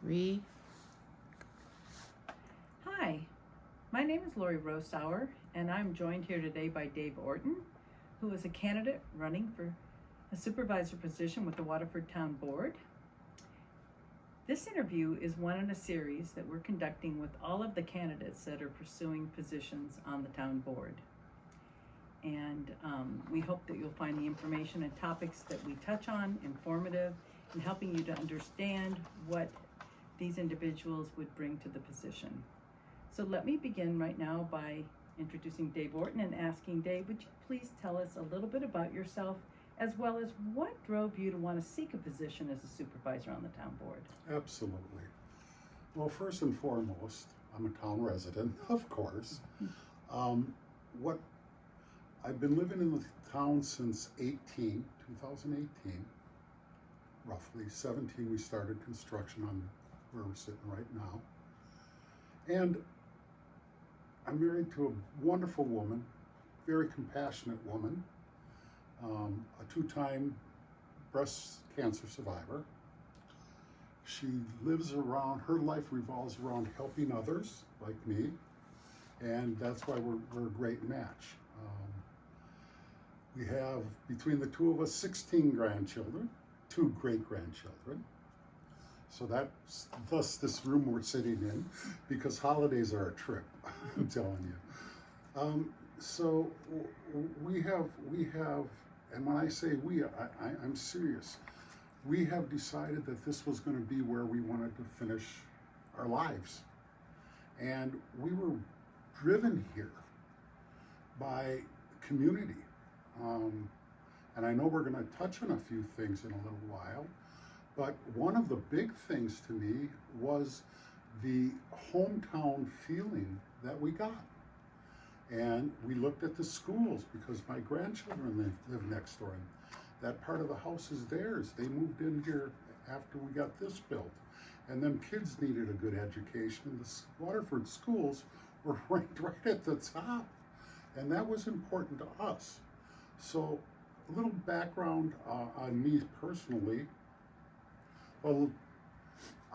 3. Hi, my name is Laure Rosauer, and I'm joined here today by Dave Ortin, who is a candidate running for a supervisor position with the Waterford Town Board. This interview is one in a series that we're conducting with all of the candidates that are pursuing positions on the town board. And we hope that you'll find the information and topics that we touch on informative and helping you to understand what these individuals would bring to the position. So let me begin right now by introducing Dave Ortin and asking Dave, would you please tell us a little bit about yourself as well as what drove you to want to seek a position as a supervisor on the town board? Absolutely. Well, first and foremost, I'm a town resident, of course. I've been living in the town since 2018, roughly. 17, we started construction on where we're sitting right now. And I'm married to a wonderful woman, very compassionate woman, a 2-time breast cancer survivor. She lives around, her life revolves around helping others like me, and that's why we're a great match. We have, between the two of us, 16 grandchildren, 2 great-grandchildren. So that's thus this room we're sitting in, because holidays are a trip, I'm telling you. So we have, and when I say we, I'm serious. We have decided that this was going to be where we wanted to finish our lives. And we were driven here by community. And I know we're going to touch on a few things in a little while, but one of the big things to me was the hometown feeling that we got. And we looked at the schools because my grandchildren live next door, and that part of the house is theirs. They moved in here after we got this built. And them kids needed a good education. The Waterford schools were ranked right at the top. And that was important to us. So a little background on me personally. Well,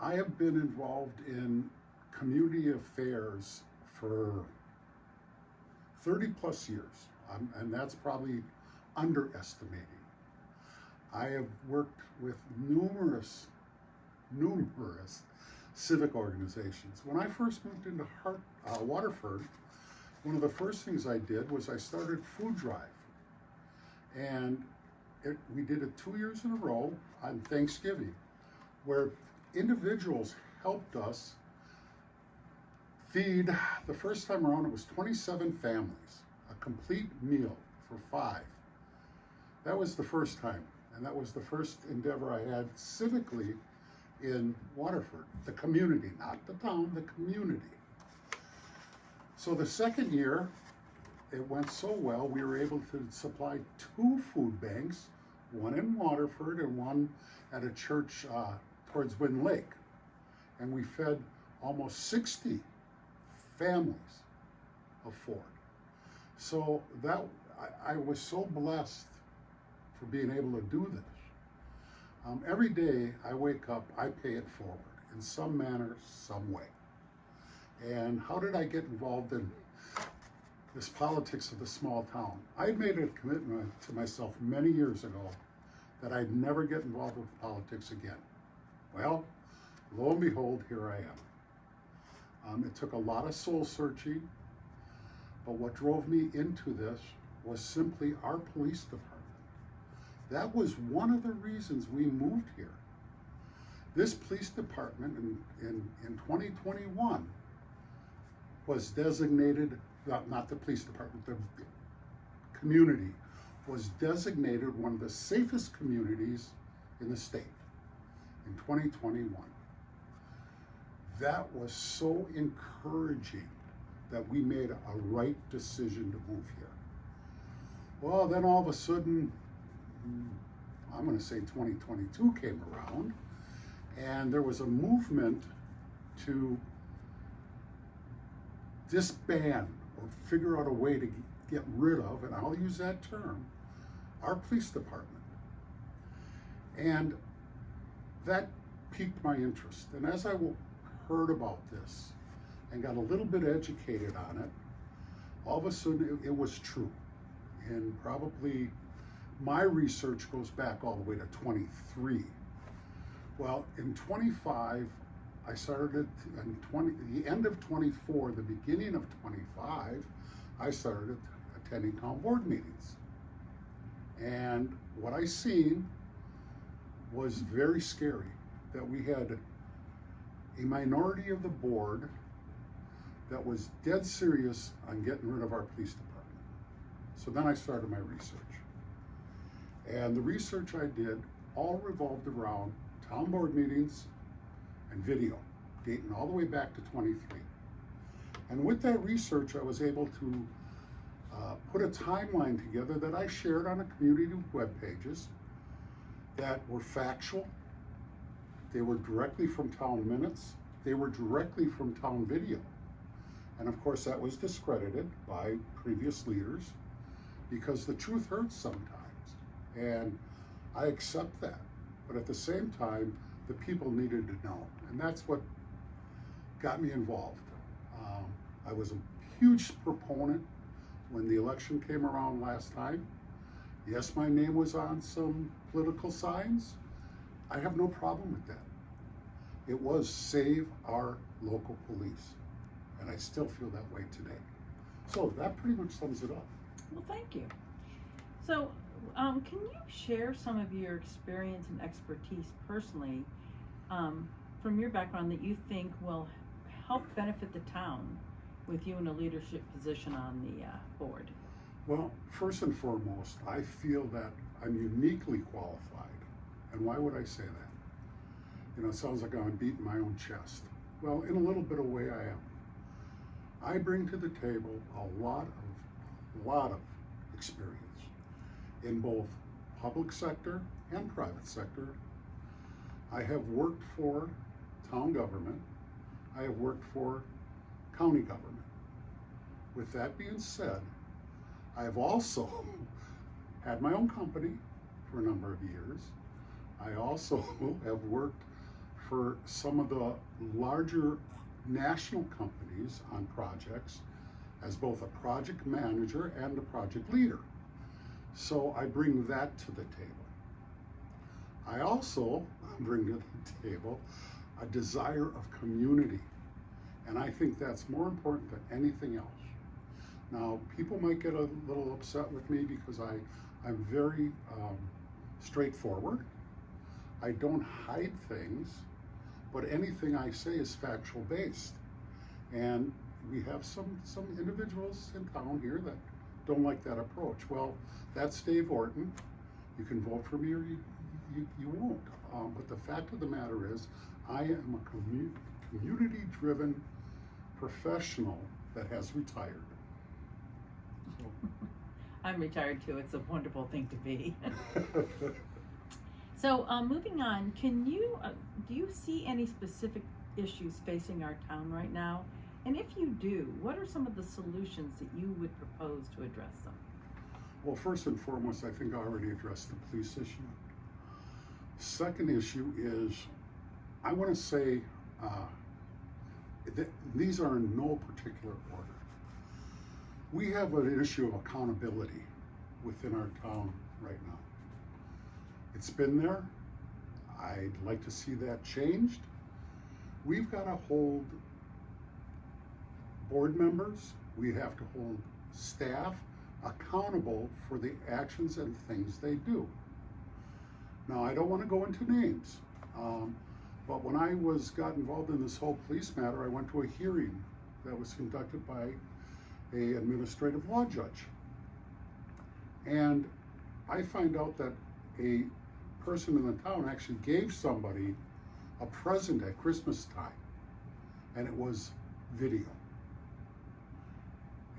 I have been involved in community affairs for 30 plus years, and that's probably underestimating. I have worked with numerous civic organizations. When I first moved into Waterford, one of the first things I did was I started Food Drive. And we did it 2 years in a row on Thanksgiving, where individuals helped us feed, the first time around it was 27 families, a complete meal for 5. That was the first time, and that was the first endeavor I had civically in Waterford, the community, not the town, the community. So the second year, it went so well, we were able to supply 2 food banks, one in Waterford and one at a church towards Wind Lake. And we fed almost 60 families of 4. So that I was so blessed for being able to do this. Every day I wake up, I pay it forward in some manner, some way. And how did I get involved in this politics of the small town? I made a commitment to myself many years ago that I'd never get involved with politics again. Well, lo and behold, here I am. It took a lot of soul searching, but what drove me into this was simply our police department. That was one of the reasons we moved here. This police department in 2021 was designated, not the police department, the community was designated one of the safest communities in the state in 2021. That was so encouraging that we made a right decision to move here. Well, then all of a sudden, I'm going to say 2022 came around, and there was a movement to disband or figure out a way to get rid of, and I'll use that term, our police department. And that piqued my interest. And as I heard about this and got a little bit educated on it, all of a sudden it was true. And probably my research goes back all the way to 23. Well, in 25, I started the end of 24, the beginning of 25, I started attending town board meetings. And what I seen was very scary, that we had a minority of the board that was dead serious on getting rid of our police department. So then I started my research. And the research I did all revolved around town board meetings and video, dating all the way back to 23. And with that research, I was able to put a timeline together that I shared on a community web pages that were factual. They were directly from town minutes. They were directly from town video. And of course, that was discredited by previous leaders because the truth hurts sometimes. And I accept that. But at the same time, the people needed to know. And that's what got me involved. I was a huge proponent when the election came around last time. Yes, my name was on some political signs. I have no problem with that. It was save our local police. And I still feel that way today. So that pretty much sums it up. Well, thank you. So, can you share some of your experience and expertise personally from your background that you think will help benefit the town with you in a leadership position on the board? Well, first and foremost, I feel that I'm uniquely qualified. And why would I say that? You know, it sounds like I'm beating my own chest. Well, in a little bit of way I am. I bring to the table a lot of experience in both public sector and private sector. I have worked for town government. I have worked for county government. With that being said, I have also had my own company for a number of years. I also have worked for some of the larger national companies on projects as both a project manager and a project leader. So I bring that to the table. I also bring to the table a desire of community. And I think that's more important than anything else. Now, people might get a little upset with me because I'm very straightforward. I don't hide things, but anything I say is factual based. And we have some individuals in town here that don't like that approach. Well, that's Dave Ortin. You can vote for me or you won't. But the fact of the matter is, I am a community-driven professional that has retired. So. I'm retired too. It's a wonderful thing to be. So, moving on, can you do you see any specific issues facing our town right now? And if you do, what are some of the solutions that you would propose to address them? Well, first and foremost, I think I already addressed the police issue. Second issue is, I want to say that these are in no particular order. We have an issue of accountability within our town right now. It's been there. I'd like to see that changed. We've got to hold board members, we have to hold staff accountable for the actions and things they do. Now, I don't want to go into names, but when I got involved in this whole police matter, I went to a hearing that was conducted by an administrative law judge. And I find out that a person in the town actually gave somebody a present at Christmas time, and it was video.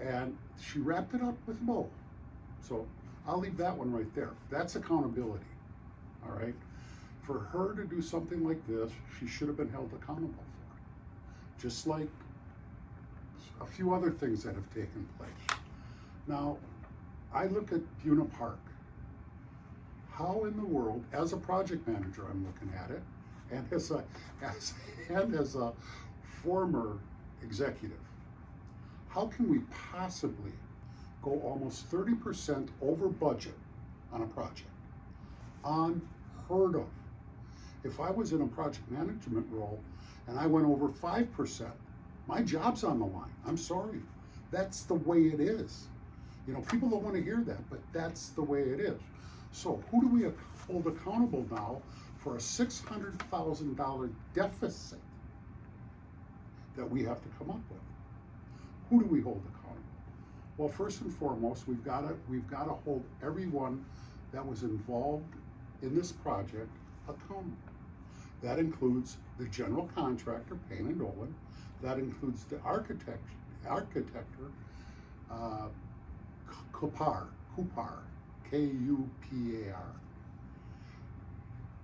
And she wrapped it up with a bow. So I'll leave that one right there. That's accountability, all right? For her to do something like this, she should have been held accountable for it. Just like a few other things that have taken place. Now, I look at Buna Park. How in the world, as a project manager, I'm looking at it, and as a former executive, how can we possibly go almost 30% over budget on a project? Unheard of. If I was in a project management role and I went over 5%, my job's on the line. I'm sorry. That's the way it is. You know, people don't want to hear that, but that's the way it is. So who do we hold accountable now for a $600,000 deficit that we have to come up with? Who do we hold accountable? Well, first and foremost, we've got to hold everyone that was involved in this project accountable. That includes the general contractor, Payne and Dolan. That includes the architecture, Kupar, Kupar.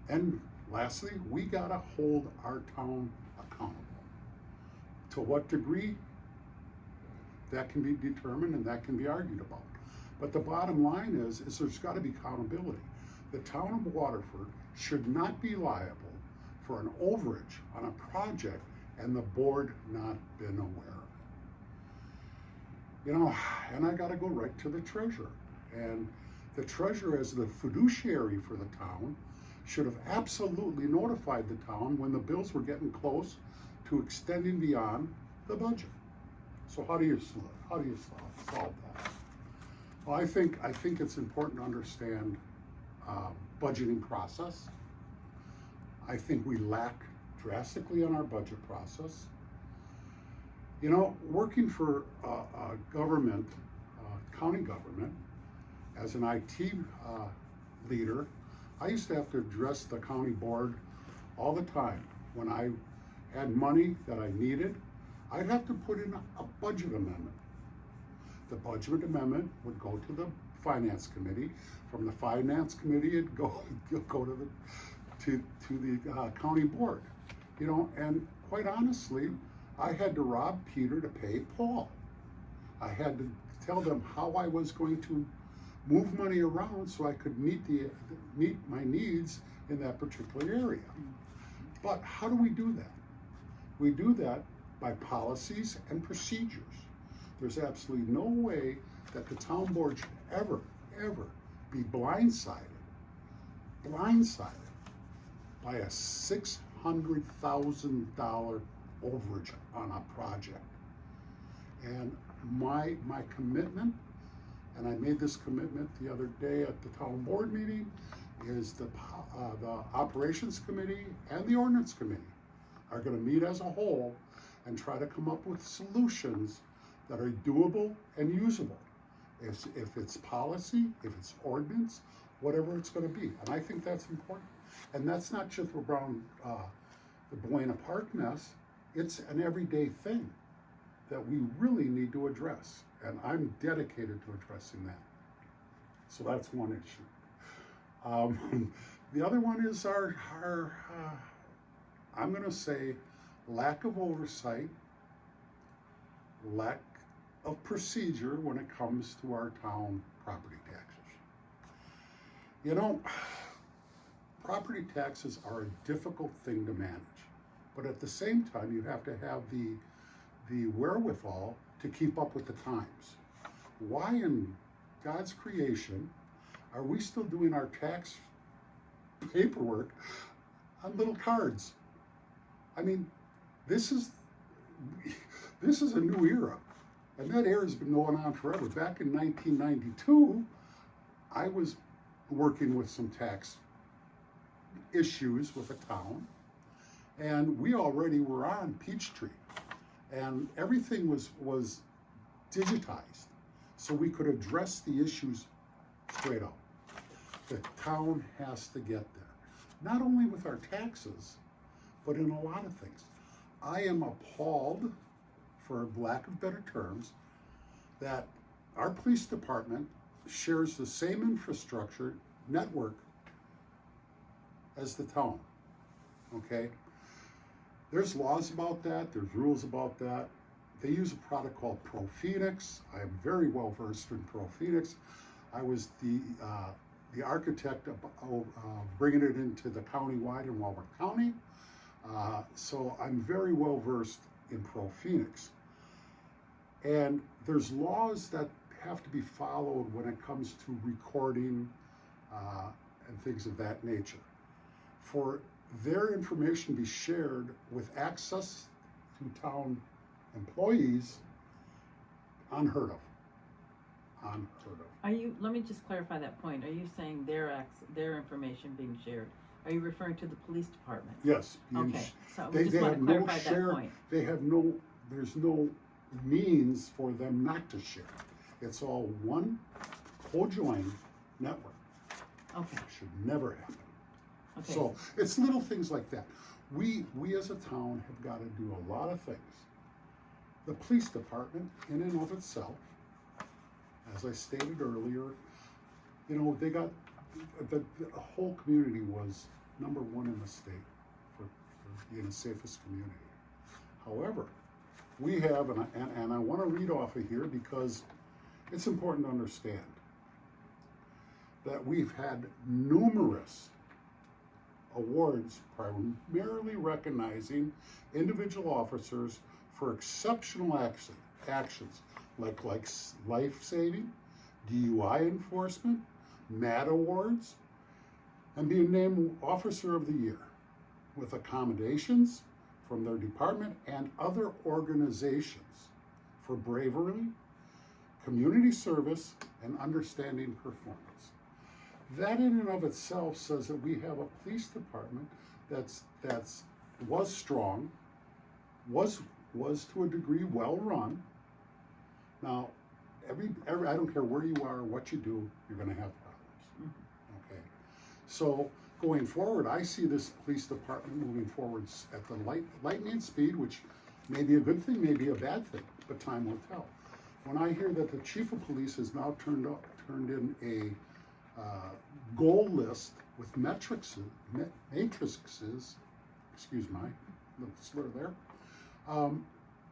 And lastly, we gotta hold our town accountable. To what degree? That can be determined and that can be argued about. But the bottom line is there's gotta be accountability. The town of Waterford should not be liable for an overage on a project and the board not been aware of it. You know, and I gotta go right to the treasurer. And the treasurer, as the fiduciary for the town, should have absolutely notified the town when the bills were getting close to extending beyond the budget. So how do you solve that? Well, I think it's important to understand budgeting process. I think we lack drastically on our budget process. You know, working for a government, county government, as an IT leader, I used to have to address the county board all the time. When I had money that I needed, I'd have to put in a budget amendment. The budget amendment would go to the finance committee. From the finance committee, it'd go to the county board. You know, and quite honestly, I had to rob Peter to pay Paul. I had to tell them how I was going to move money around so I could meet my needs in that particular area. But how do we do that? We do that by policies and procedures. There's absolutely no way that the town board should ever be blindsided by a $600,000 overage on a project. And my commitment, and I made this commitment the other day at the town board meeting, is the operations committee and the ordinance committee are going to meet as a whole and try to come up with solutions that are doable and usable. If it's policy, if it's ordinance, whatever it's going to be. And I think that's important. And that's not just around the Buena Park mess. It's an everyday thing that we really need to address. And I'm dedicated to addressing that. So that's one issue. The other one is our I'm going to say, lack of oversight, lack of procedure when it comes to our town property taxes. You know, property taxes are a difficult thing to manage, but at the same time, you have to have the wherewithal to keep up with the times. Why in God's creation are we still doing our tax paperwork on little cards? I mean, this is a new era, and that era has been going on forever. Back in 1992, I was working with some tax issues with a town, and we already were on Peachtree, and everything was digitized, so we could address the issues straight up. The town has to get there, not only with our taxes, but in a lot of things. I am appalled, for lack of better terms, that our police department shares the same infrastructure network as the town, okay? There's laws about that, there's rules about that. They use a product called Pro Phoenix. I am very well versed in Pro Phoenix. I was the the architect of bringing it into the county-wide in Waterford County. So I'm very well versed in Pro-Phoenix. And there's laws that have to be followed when it comes to recording and things of that nature. For their information to be shared with access to town employees, unheard of. Unheard of. Let me just clarify that point. Are you saying their information being shared? Are you referring to the police department? Yes. Okay, so we just want to clarify that point. There's no means for them not to share. It's all one co-joined network. Okay. It should never happen. Okay. So it's little things like that. We as a town have got to do a lot of things. The police department, in and of itself, as I stated earlier, they got the whole community was #1 in the state for being the safest community. However, we have, and I want to read off of here because it's important to understand that we've had numerous awards primarily recognizing individual officers for exceptional actions like life-saving, DUI enforcement, MAD awards, and being named Officer of the Year with accommodations from their department and other organizations for bravery, community service, and understanding performance. That in and of itself says that we have a police department that's was strong, was to a degree well run. Now, every I don't care where you are or what you do, you're going to have problems. Okay, so going forward, I see this police department moving forward at the lightning speed, which may be a good thing, may be a bad thing, but time will tell. When I hear that the chief of police has now turned in a goal list with matrices, excuse my little slur there,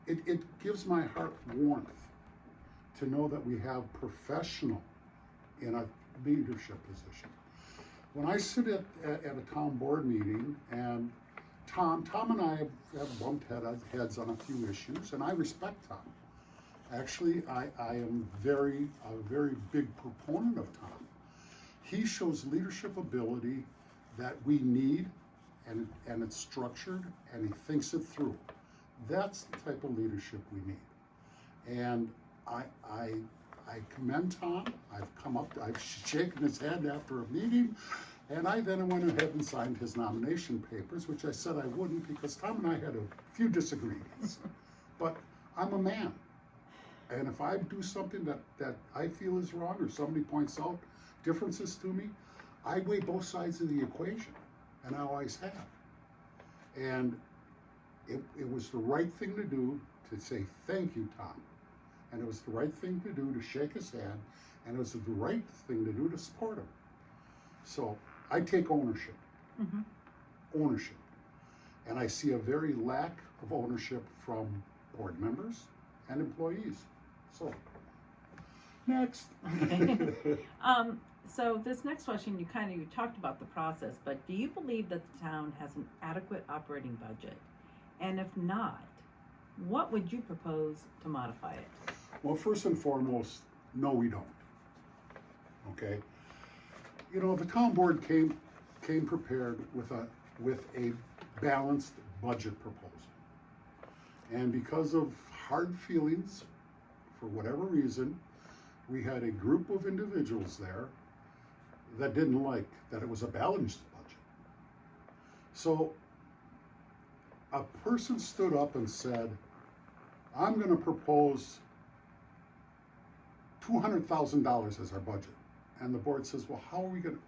it gives my heart warmth to know that we have professional in a leadership position. When I sit at a town board meeting, and Tom and I have bumped heads on a few issues, and I respect Tom. Actually, I am a very big proponent of Tom. He shows leadership ability that we need, and it's structured, and he thinks it through. That's the type of leadership we need. And I commend Tom. I've shaken his hand after a meeting, and I then went ahead and signed his nomination papers, which I said I wouldn't because Tom and I had a few disagreements. But I'm a man. And if I do something that I feel is wrong, or somebody points out differences to me, I weigh both sides of the equation, and I always have. And it was the right thing to do to say thank you, Tom. And it was the right thing to do to shake his hand, and it was the right thing to do to support him. So I take ownership. Mm-hmm. Ownership. And I see a very lack of ownership from board members and employees. So, next. Okay. So this next question, you talked about the process, but do you believe that the town has an adequate operating budget? And if not, what would you propose to modify it? Well, first and foremost, no, we don't. Okay. The town board came prepared with a balanced budget proposal. And because of hard feelings, for whatever reason, we had a group of individuals there that didn't like that it was a balanced budget. So a person stood up and said, I'm going to propose $200,000 as our budget. And the board says, well, how are we going to?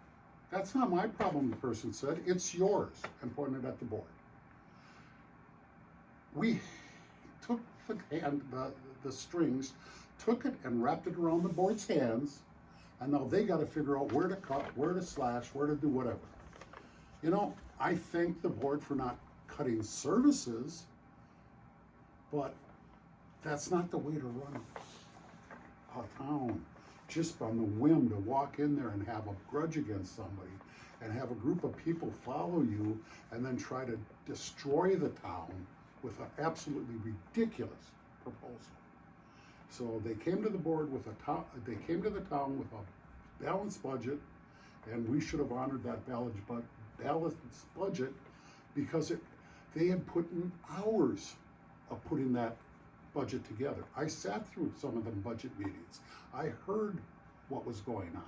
That's not my problem, the person said. It's yours, and pointed at the board. We took the strings, took it and wrapped it around the board's hands, and now they got to figure out where to cut, where to slash, where to do whatever. I thank the board for not cutting services, but that's not the way to run a town. just on the whim to walk in there and have a grudge against somebody and have a group of people follow you and then try to destroy the town with an absolutely ridiculous proposal. So they came to the board with they came to the town with a balanced budget, and we should have honored that balanced budget because they had put in hours of putting that budget together. I sat through some of them budget meetings. I heard what was going on.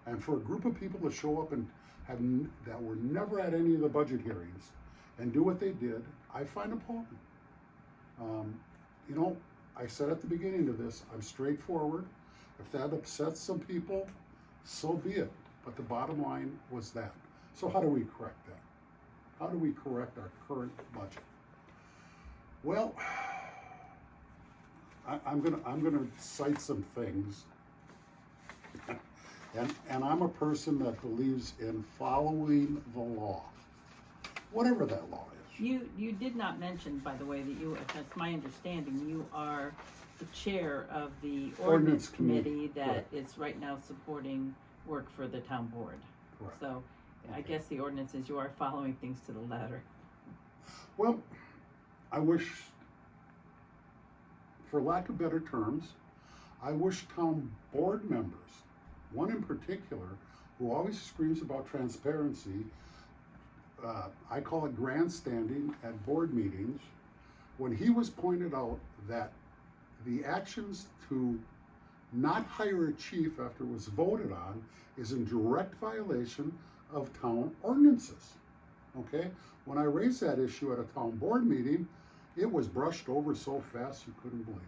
And for a group of people to show up and that were never at any of the budget hearings and do what they did, I find appalling. You know, I said at the beginning of this, I'm straightforward. If that upsets some people, so be it. But the bottom line was that. So how do we correct that? How do we correct our current budget? Well, I'm gonna cite some things, and I'm a person that believes in following the law, whatever that law is. You did not mention, by the way, that that's my understanding, you are the chair of the ordinance committee that is right now supporting work for the town board. Correct. So I guess the ordinance is you are following things to the letter. Well, I wish, for lack of better terms, I wish town board members, one in particular, who always screams about transparency, I call it grandstanding at board meetings, when he was pointed out that the actions to not hire a chief after it was voted on is in direct violation of town ordinances. Okay? When I raised that issue at a town board meeting, it was brushed over so fast you couldn't believe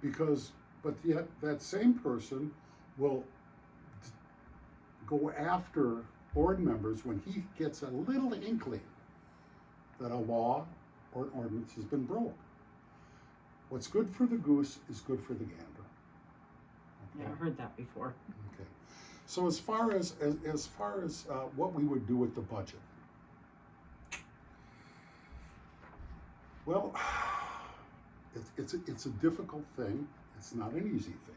it. But yet that same person will go after board members when he gets a little inkling that a law or an ordinance has been broke. What's good for the goose is good for the gander. Okay? Yeah, I've heard that before. Okay. So as far as what we would do with the budget, well, it's a difficult thing. It's not an easy thing,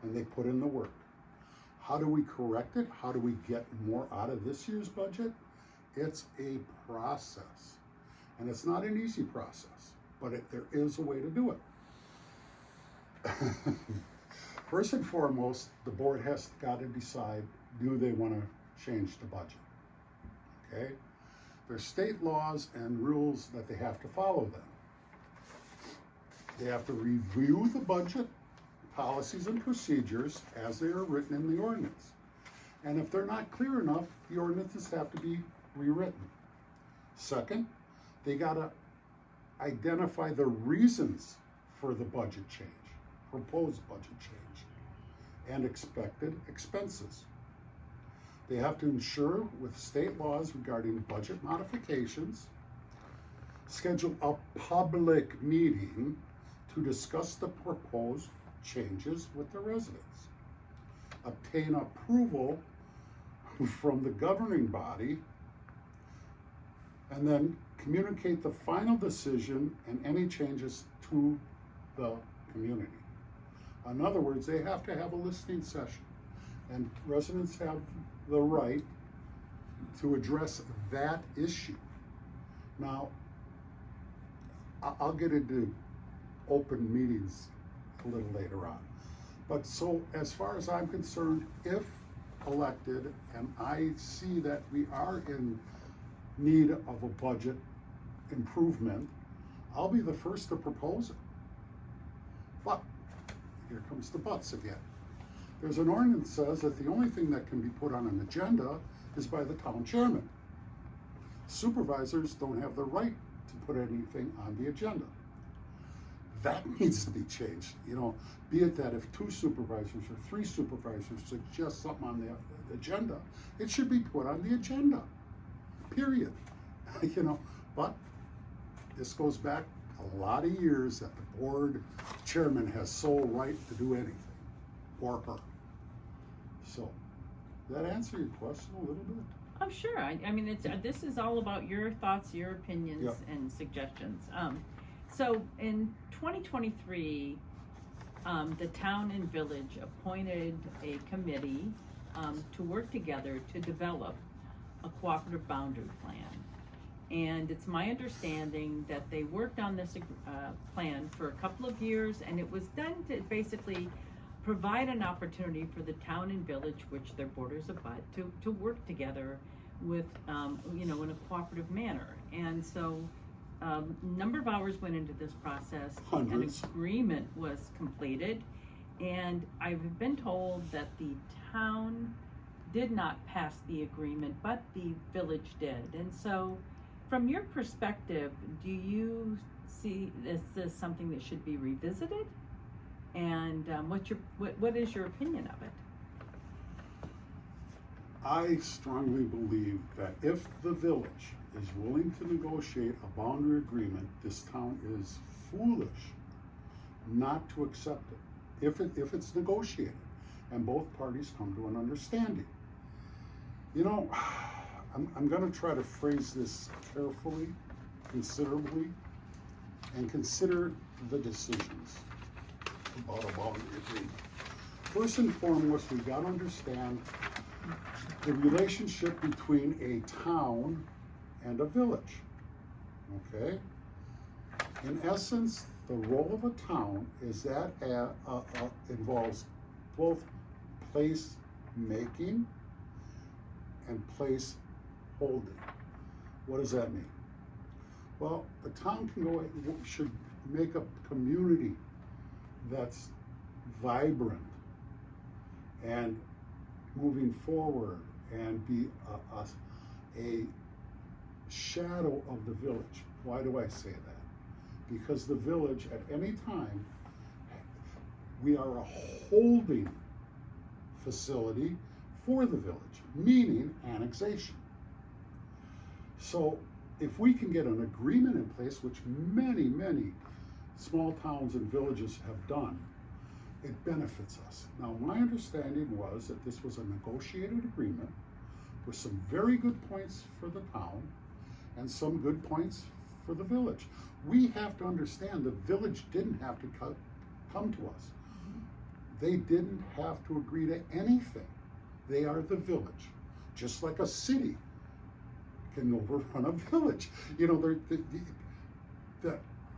and they put in the work. How do we correct it? How do we get more out of this year's budget? It's a process, and it's not an easy process, but there is a way to do it. First and foremost, the board has got to decide, do they want to change the budget? Okay? There's state laws and rules that they have to follow then. They have to review the budget policies and procedures as they are written in the ordinance. And if they're not clear enough, the ordinances have to be rewritten. Second, they got to identify the reasons for the budget change, proposed budget change, and expected expenses. They have to ensure with state laws regarding budget modifications, schedule a public meeting to discuss the proposed changes with the residents, obtain approval from the governing body, and then communicate the final decision and any changes to the community. In other words, they have to have a listening session, and residents have the right to address that issue. Now, I'll get into open meetings a little later on. But so as far as I'm concerned, if elected and I see that we are in need of a budget improvement, I'll be the first to propose it. But here comes the buts again. There's an ordinance that says that the only thing that can be put on an agenda is by the town chairman. Supervisors don't have the right to put anything on the agenda. That needs to be changed, be it that if 2 supervisors or 3 supervisors suggest something on the agenda, it should be put on the agenda, period. But this goes back a lot of years that the board chairman has sole right to do anything, or her. So, does that answer your question a little bit? Oh, sure. I mean, this is all about your thoughts, your opinions, Yep. and suggestions. So in 2023, the town and village appointed a committee to work together to develop a cooperative boundary plan. And it's my understanding that they worked on this plan for a couple of years, and it was done to basically provide an opportunity for the town and village, which their borders abut, to work together with, in a cooperative manner. And so, number of hours went into this process. Hundreds. An agreement was completed, and I've been told that the town did not pass the agreement, but the village did. And so, from your perspective, do you see this something that should be revisited? And what is your opinion of it? I strongly believe that if the village is willing to negotiate a boundary agreement, this town is foolish not to accept it. If it's negotiated and both parties come to an understanding. I'm going to try to phrase this carefully, considerably, and consider the decisions about a boundary agreement. First and foremost, we've got to understand the relationship between a town and a village, okay? In essence, the role of a town is that involves both place making and place holding. What does that mean? Well, the town should make a community that's vibrant and moving forward and be a shadow of the village. Why do I say that? Because the village, at any time, we are a holding facility for the village, meaning annexation. So if we can get an agreement in place, which many, many small towns and villages have done, it benefits us. Now, my understanding was that this was a negotiated agreement with some very good points for the town and some good points for the village. We have to understand the village didn't have to come to us. They didn't have to agree to anything. They are the village, just like a city can overrun a village. The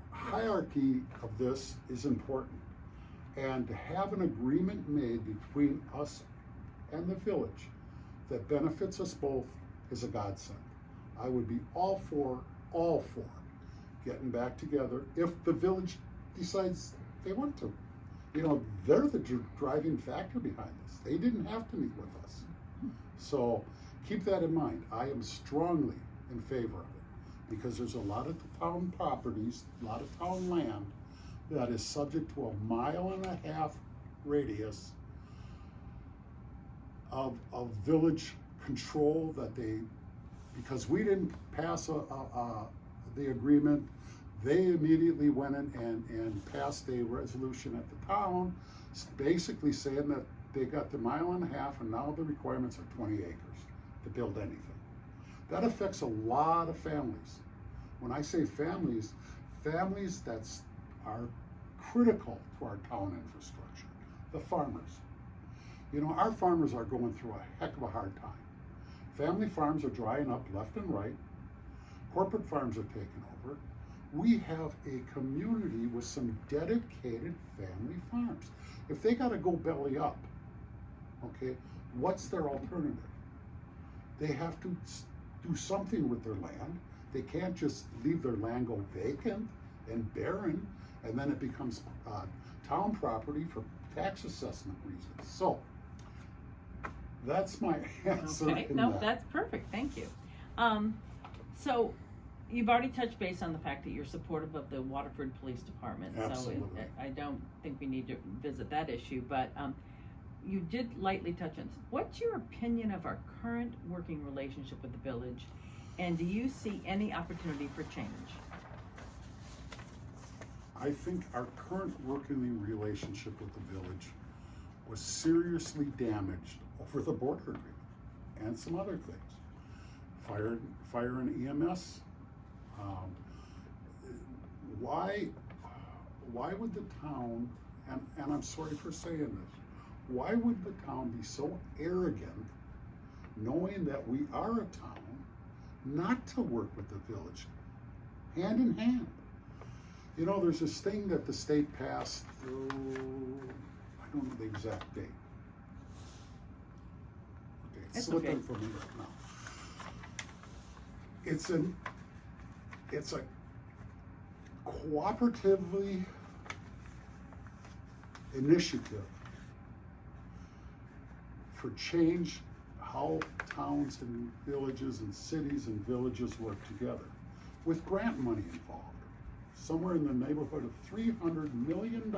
hierarchy of this is important. And to have an agreement made between us and the village that benefits us both is a godsend. I would be all for getting back together if the village decides they want to. They're the driving factor behind this. They didn't have to meet with us. So keep that in mind. I am strongly in favor of it because there's a lot of town properties, a lot of town land that is subject to a 1.5 mile radius of village control because we didn't pass the agreement, they immediately went in and passed a resolution at the town basically saying that they got the 1.5 miles and now the requirements are 20 acres to build anything. That affects a lot of families. When I say families that are critical to our town infrastructure, the farmers. Our farmers are going through a heck of a hard time. Family farms are drying up left and right. Corporate farms are taking over. We have a community with some dedicated family farms. If they got to go belly up, okay, what's their alternative? They have to do something with their land. They can't just leave their land go vacant and barren, and then it becomes town property for tax assessment reasons. So that's my answer. Okay, no, that's perfect. Thank you. So you've already touched base on the fact that you're supportive of the Waterford Police Department. Absolutely. So I don't think we need to visit that issue, but you did lightly touch on. What's your opinion of our current working relationship with the village, and do you see any opportunity for change? I think our current working relationship with the village was seriously damaged over the border agreement and some other things. Fire and EMS. Why would the town and I'm sorry for saying this, why would the town be so arrogant, knowing that we are a town, not to work with the village, hand in hand? You know, there's this thing that the state passed, I don't know the exact date. Okay, it's slipping from me right now. It's a cooperatively initiative for change how towns and villages and cities and villages work together, with grant money involved, somewhere in the neighborhood of $300 million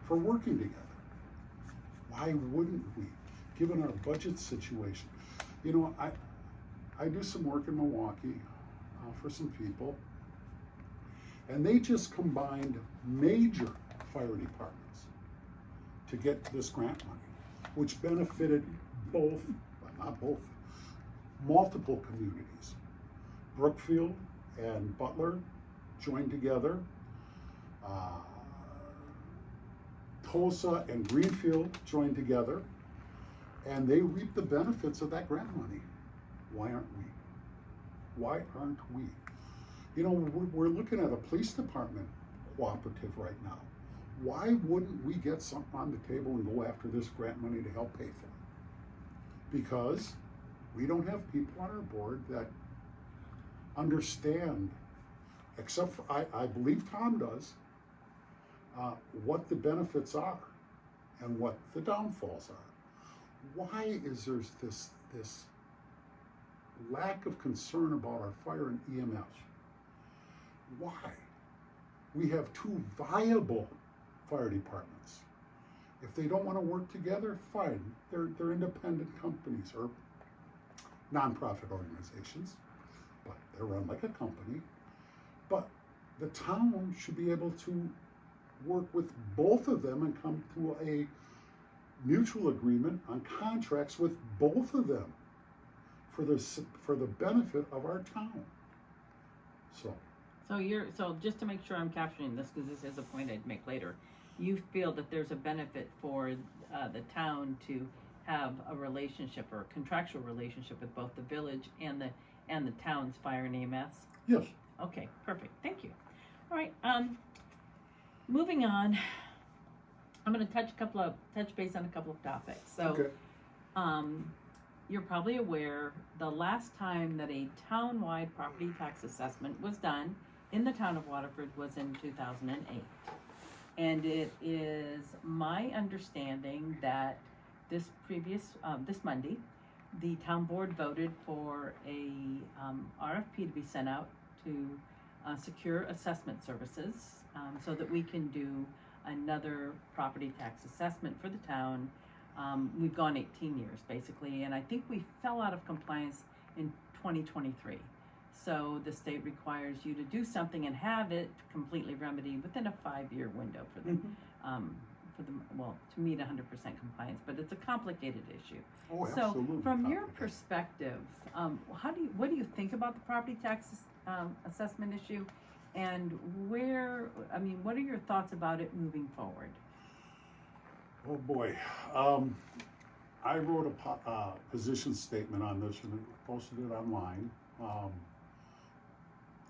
for working together. Why wouldn't we, given our budget situation? You know, I do some work in Milwaukee for some people, and they just combined major fire departments to get this grant money, which benefited multiple communities. Brookfield and Butler joined together. Tulsa and Greenfield joined together, and they reaped the benefits of that grant money. Why aren't we? Why aren't we? You know, we're looking at a police department cooperative right now. Why wouldn't we get something on the table and go after this grant money to help pay for it? Because we don't have people on our board that understand, except for, I believe Tom does, what the benefits are and what the downfalls are. Why is there this lack of concern about our fire and EMS? Why? We have two viable fire departments. If they don't want to work together, fine. They're independent companies or nonprofit organizations, but they're run like a company. But the town should be able to work with both of them and come to a mutual agreement on contracts with both of them for the benefit of our town. So just to make sure I'm capturing this, because this is a point I'd make later, you feel that there's a benefit for the town to have a relationship or a contractual relationship with both the village and the town's fire and EMS? Yes. Okay, perfect. Thank you. All right. Moving on, I'm going to touch base on a couple of topics. So, okay. You're probably aware the last time that a town-wide property tax assessment was done in the town of Waterford was in 2008. And it is my understanding that this Monday, the town board voted for a RFP to be sent out to secure assessment services so that we can do another property tax assessment for the town. We've gone 18 years basically, and I think we fell out of compliance in 2023. So the state requires you to do something and have it completely remedied within a 5-year window for the, to meet 100% compliance. But it's a complicated issue. Oh, so absolutely. From your perspective, what do you think about the property tax assessment issue, and what are your thoughts about it moving forward? Oh boy, I wrote a position statement on this and posted it online,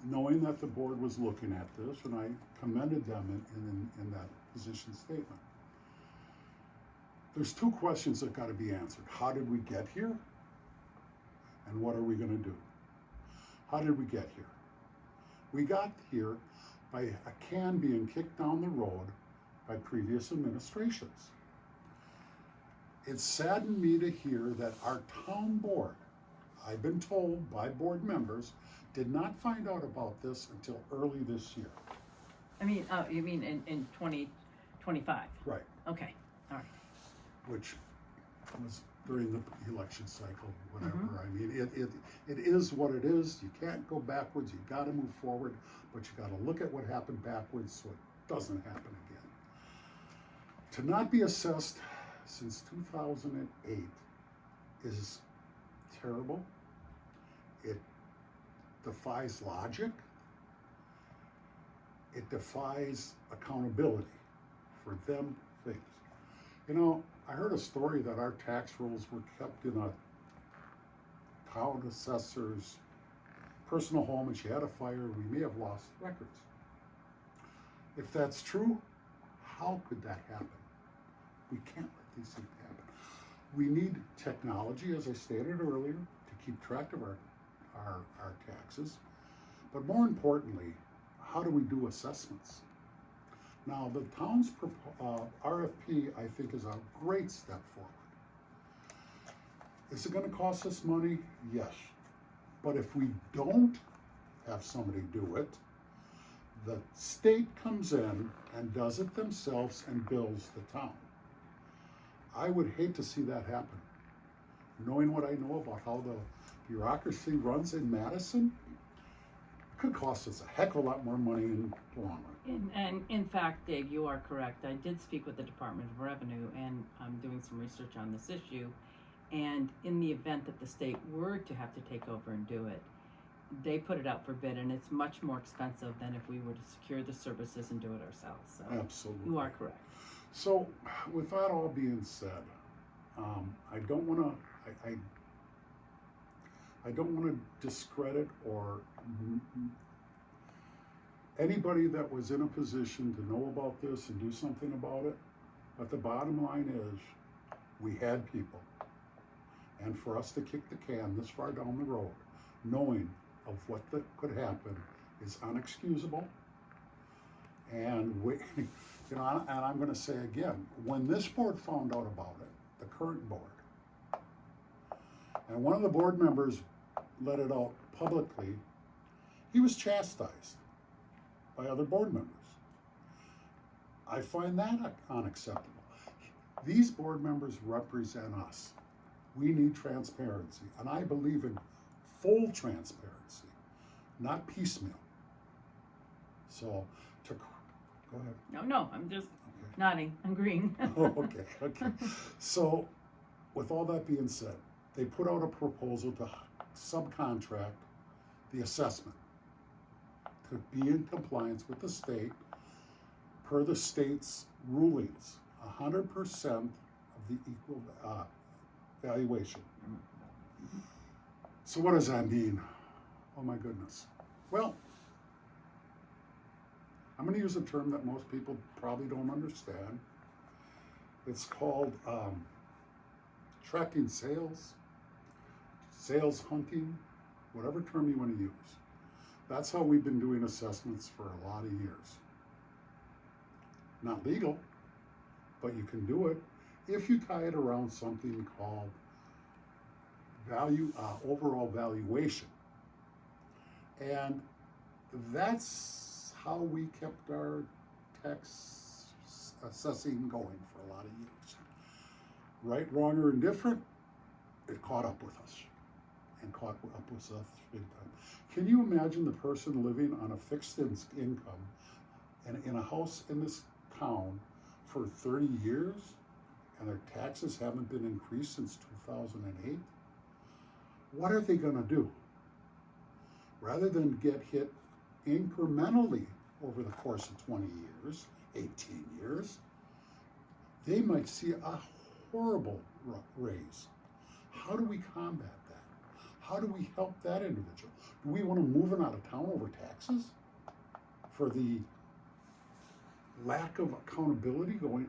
knowing that the board was looking at this, and I commended them in that position statement. There's two questions that got to be answered. How did we get here? And what are we going to do? How did we get here? We got here by a can being kicked down the road by previous administrations. It saddened me to hear that our town board, I've been told by board members, did not find out about this until early this year. I mean, you mean in 2025? Right. Okay, all right. Which was during the election cycle, whatever. I mean, it is what it is. You can't go backwards. You got to move forward, but you got to look at what happened backwards so it doesn't happen again. To not be assessed since 2008 is terrible. It defies logic. It defies accountability for them things. You know, I heard a story that our tax rolls were kept in a town assessor's personal home and she had a fire. We may have lost records. If that's true, how could that happen? We can't let these things happen. We need technology, as I stated earlier, to keep track of our taxes. But more importantly, how do we do assessments? Now, the town's RFP, I think, is a great step forward. Is it going to cost us money? Yes. But if we don't have somebody do it, the state comes in and does it themselves and bills the town. I would hate to see that happen. Knowing what I know about how the bureaucracy runs in Madison, it could cost us a heck of a lot more money in the long run. And in fact, Dave, you are correct. I did speak with the Department of Revenue, and I'm doing some research on this issue. And in the event that the state were to have to take over and do it, they put it out for bid, and it's much more expensive than if we were to secure the services and do it ourselves. So Absolutely. you are correct. So, with that all being said, I don't want to. I don't want to discredit or anybody that was in a position to know about this and do something about it. But the bottom line is, we had people, and for us to kick the can this far down the road, knowing of what could happen, is unexcusable. And we, you know, and I'm going to say again, when this board found out about it, the current board, and one of the board members let it out publicly, he was chastised by other board members. I find that unacceptable. These board members represent us. We need transparency, and I believe in full transparency, not piecemeal. So, go ahead. No, I'm just nodding, agreeing. Oh, okay. So, with all that being said, they put out a proposal to subcontract the assessment to be in compliance with the state per the state's rulings, 100% of the equal valuation. So what does that mean? Oh my goodness. Well, I'm going to use a term that most people probably don't understand. It's called tracking sales, sales hunting, whatever term you want to use. That's how we've been doing assessments for a lot of years. Not legal, but you can do it if you tie it around something called overall valuation. And that's how we kept our tax assessing going for a lot of years. Right, wrong, or indifferent, it caught up with us. And caught up with us big time. Can you imagine the person living on a fixed income and in a house in this town for 30 years and their taxes haven't been increased since 2008? What are they going to do? Rather than get hit incrementally over the course of 20 years, 18 years, they might see a horrible raise. How do we combat that? How do we help that individual? Do we want to move it out of town over taxes for the lack of accountability going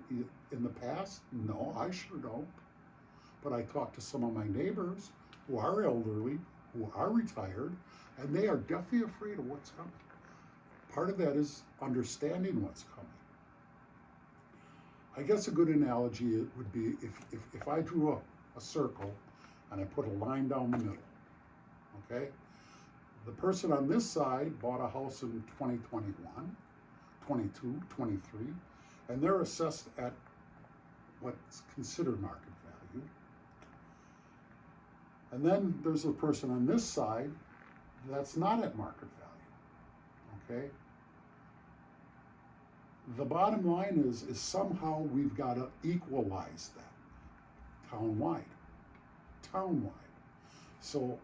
in the past? No, I sure don't. But I talk to some of my neighbors who are elderly, who are retired, and they are deathly afraid of what's coming. Part of that is understanding what's coming. I guess a good analogy would be if I drew a circle and I put a line down the middle, okay? The person on this side bought a house in 2021, 22, 23, and they're assessed at what's considered market value. And then there's a person on this side that's not at market value, okay? The bottom line is somehow we've got to equalize that town-wide. So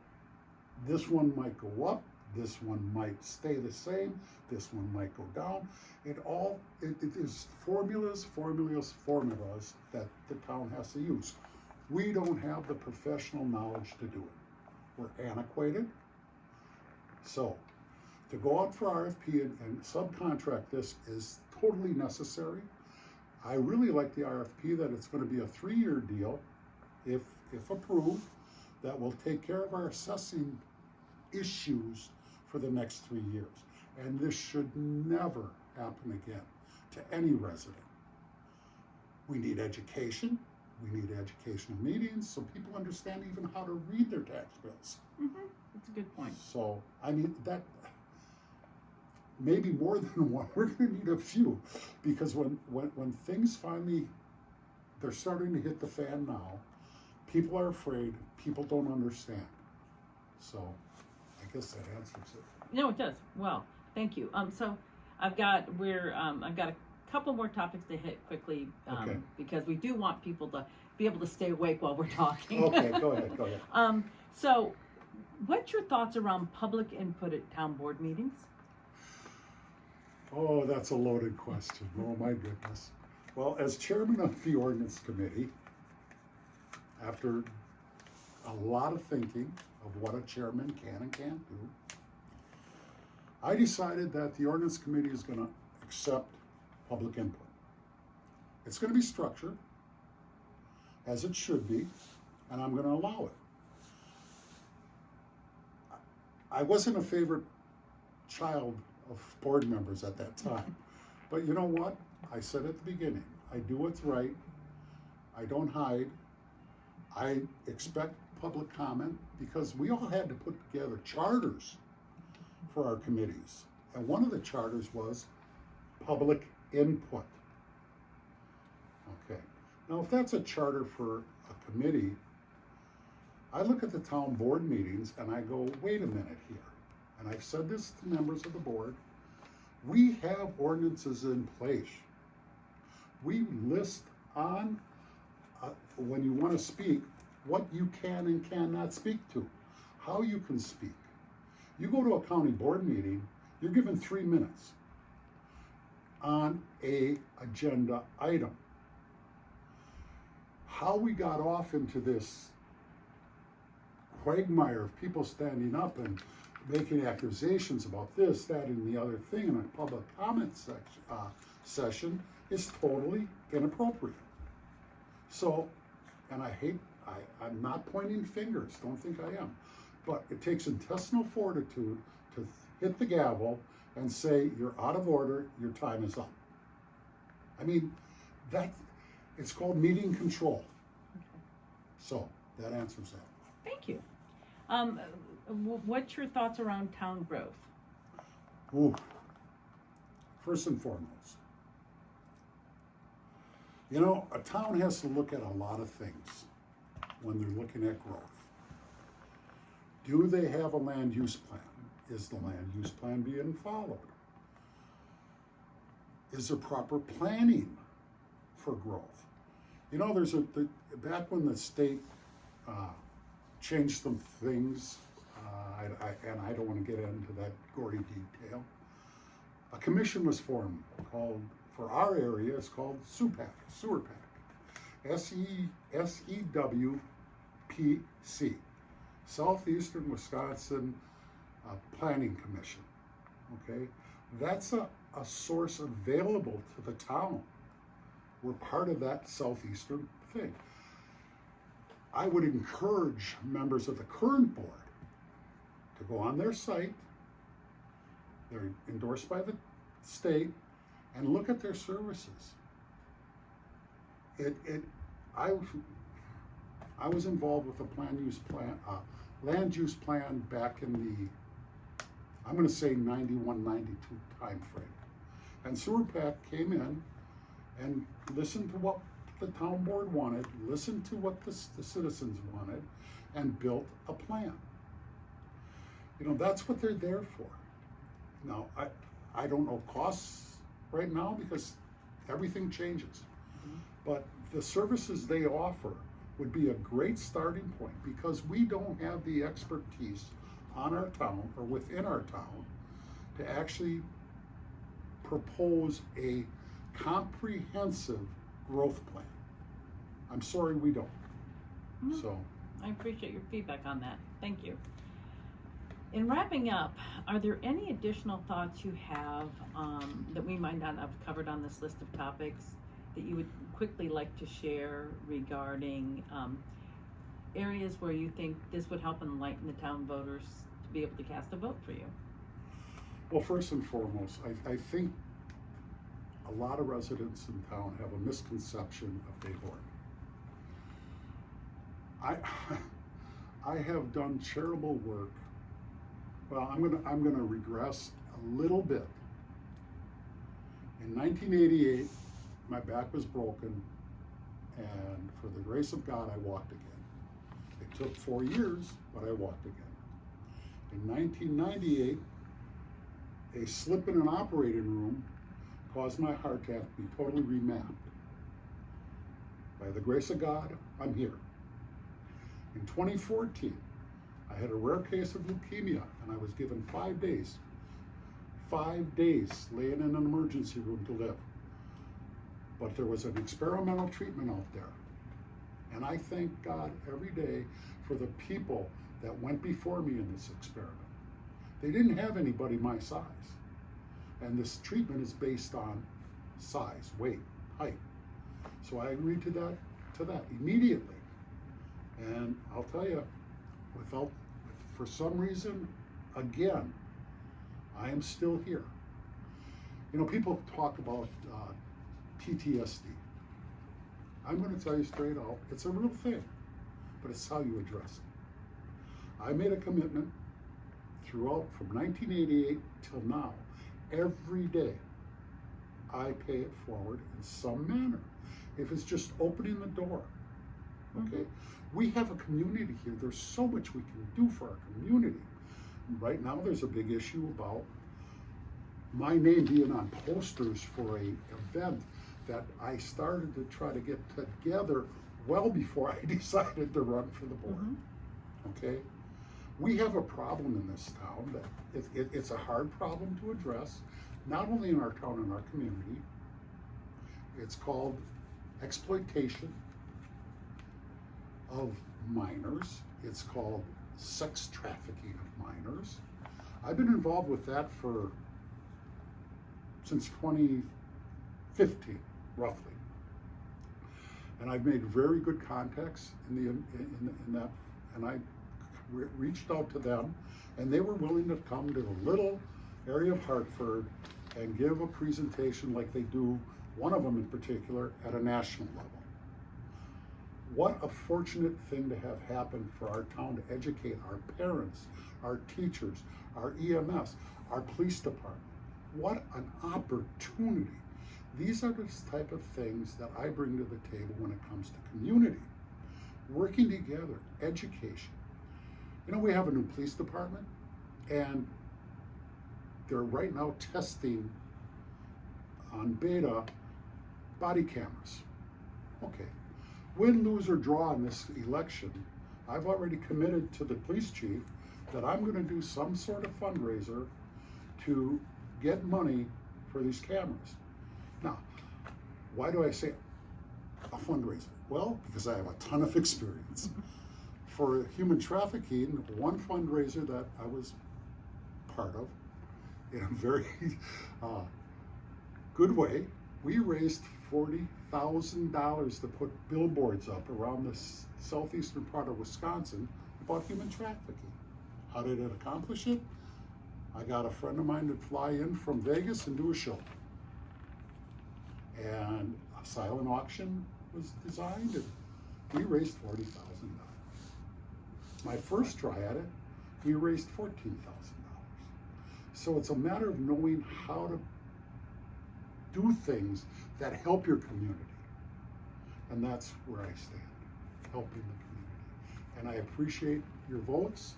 this one might go up, This one might stay the same, this one might go down. It is formulas that the town has to use. We don't have the professional knowledge to do it. We're antiquated. So to go out for RFP and subcontract this is totally necessary. I really like the RFP that it's going to be a 3-year deal, if approved, that will take care of our assessing issues for the next 3 years. And this should never happen again to any resident. We need education. We need educational meetings so people understand even how to read their tax bills. Mm-hmm. That's a good point. So, I mean, that maybe more than one. We're going to need a few, because when things finally, they're starting to hit the fan now, people are afraid, people don't understand. So, I guess that answers it. No, it does. Well, thank you. So I've got a couple more topics to hit quickly, Okay. because we do want people to be able to stay awake while we're talking. Okay, go ahead. So what's your thoughts around public input at town board meetings? Oh, that's a loaded question. Oh, my goodness. Well, as chairman of the ordinance committee, after a lot of thinking of what a chairman can and can't do, I decided that the ordinance committee is going to accept public input. It's going to be structured as it should be, and I'm going to allow it. I wasn't a favorite child of board members at that time, but you know what? I said at the beginning, I do what's right. I don't hide. I expect public comment, because we all had to put together charters for our committees. And one of the charters was public input. Okay. Now, if that's a charter for a committee, I look at the town board meetings and I go, wait a minute here. And I've said this to members of the board. We have ordinances in place. We list on, when you want to speak, what you can and cannot speak to, how you can speak. You go to a county board meeting, you're given 3 minutes on a agenda item. How we got off into this quagmire of people standing up and making accusations about this, that, and the other thing in a public comment session is totally inappropriate. So, and I'm not pointing fingers, don't think I am, but it takes intestinal fortitude to hit the gavel and say, you're out of order, your time is up. I mean, it's called meeting control. Okay. So, that answers that. Thank you. What's your thoughts around town growth? Ooh. First and foremost, you know, a town has to look at a lot of things when they're looking at growth. Do they have a land use plan? Is the land use plan being followed? Is there proper planning for growth? You know, back when the state changed some things, and I don't want to get into that gory detail, a commission was formed called, for our area, it's called SUPAC, Sewer PAC, SEWPC, Southeastern Wisconsin Planning Commission. Okay, that's a source available to the town. We're part of that Southeastern thing. I would encourage members of the current board to go on their site, they're endorsed by the state, and look at their services. I was involved with a land use plan back in the, I'm going to say 91, 92 time frame. And Sewer PAC came in and listened to what the town board wanted, listened to what the citizens wanted, and built a plan. You know, that's what they're there for. Now, I don't know costs right now because everything changes. But the services they offer would be a great starting point, because we don't have the expertise on our town or within our town to actually propose a comprehensive growth plan. I'm sorry we don't. So I appreciate your feedback on that. Thank you. In wrapping up, are there any additional thoughts you have that we might not have covered on this list of topics that you would quickly like to share regarding areas where you think this would help enlighten the town voters to be able to cast a vote for you? Well, first and foremost, I think a lot of residents in town have a misconception of Dave Ortin. I have done charitable work. Well, I'm gonna regress a little bit. In 1988, my back was broken, and for the grace of God, I walked again. It took 4 years, but I walked again. In 1998, a slip in an operating room caused my heart to have to be totally remapped. By the grace of God, I'm here. In 2014, I had a rare case of leukemia, and I was given 5 days laying in an emergency room to live. But there was an experimental treatment out there. And I thank God every day for the people that went before me in this experiment. They didn't have anybody my size. And this treatment is based on size, weight, height. So I agreed to that immediately. And I'll tell you, for some reason, again, I am still here. You know, people talk about PTSD. I'm going to tell you straight out, it's a real thing, but it's how you address it. I made a commitment throughout from 1988 till now. Every day, I pay it forward in some manner. If it's just opening the door, okay? We have a community here. There's so much we can do for our community. Right now, there's a big issue about my name being on posters for a event that I started to try to get together well before I decided to run for the board. Okay? We have a problem in this town that it's a hard problem to address, not only in our town and our community. It's called exploitation of minors. It's called sex trafficking of minors. I've been involved with that since 2015, roughly. And I've made very good contacts in that, and I reached out to them, and they were willing to come to a little area of Hartford and give a presentation like they do, one of them in particular, at a national level. What a fortunate thing to have happen for our town to educate our parents, our teachers, our EMS, our police department. What an opportunity. These are the type of things that I bring to the table when it comes to community. Working together, education. You know, we have a new police department, and they're right now testing on beta body cameras. Okay. Win, lose, or draw in this election, I've already committed to the police chief that I'm going to do some sort of fundraiser to get money for these cameras. Now, why do I say a fundraiser? Well, because I have a ton of experience. For human trafficking, one fundraiser that I was part of, in a very good way, we raised $40,000 to put billboards up around the southeastern part of Wisconsin about human trafficking. How did it accomplish it? I got a friend of mine to fly in from Vegas and do a show. And a silent auction was designed, and we raised $40,000. My first try at it, we raised $14,000. So it's a matter of knowing how to do things that help your community. And that's where I stand, helping the community. And I appreciate your votes.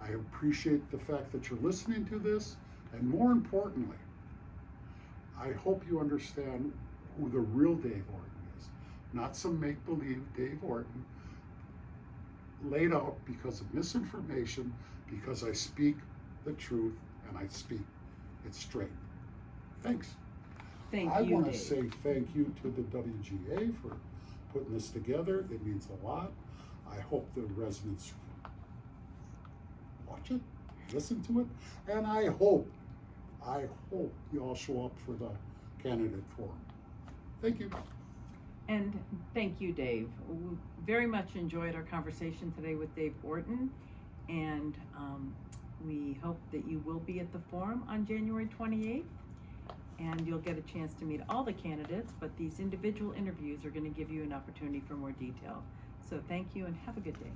I appreciate the fact that you're listening to this. And more importantly, I hope you understand who the real Dave Ortin is. Not some make-believe Dave Ortin laid out because of misinformation because I speak the truth and I speak it straight. Thanks. Thank I you, want to Dave. say thank you to the WGA for putting this together. It means a lot. I hope the residents watch it, listen to it, and I hope you all show up for the candidate forum. Thank you. And thank you, Dave. We very much enjoyed our conversation today with Dave Ortin, and we hope that you will be at the forum on January 28th, and you'll get a chance to meet all the candidates, but these individual interviews are going to give you an opportunity for more detail. So thank you and have a good day.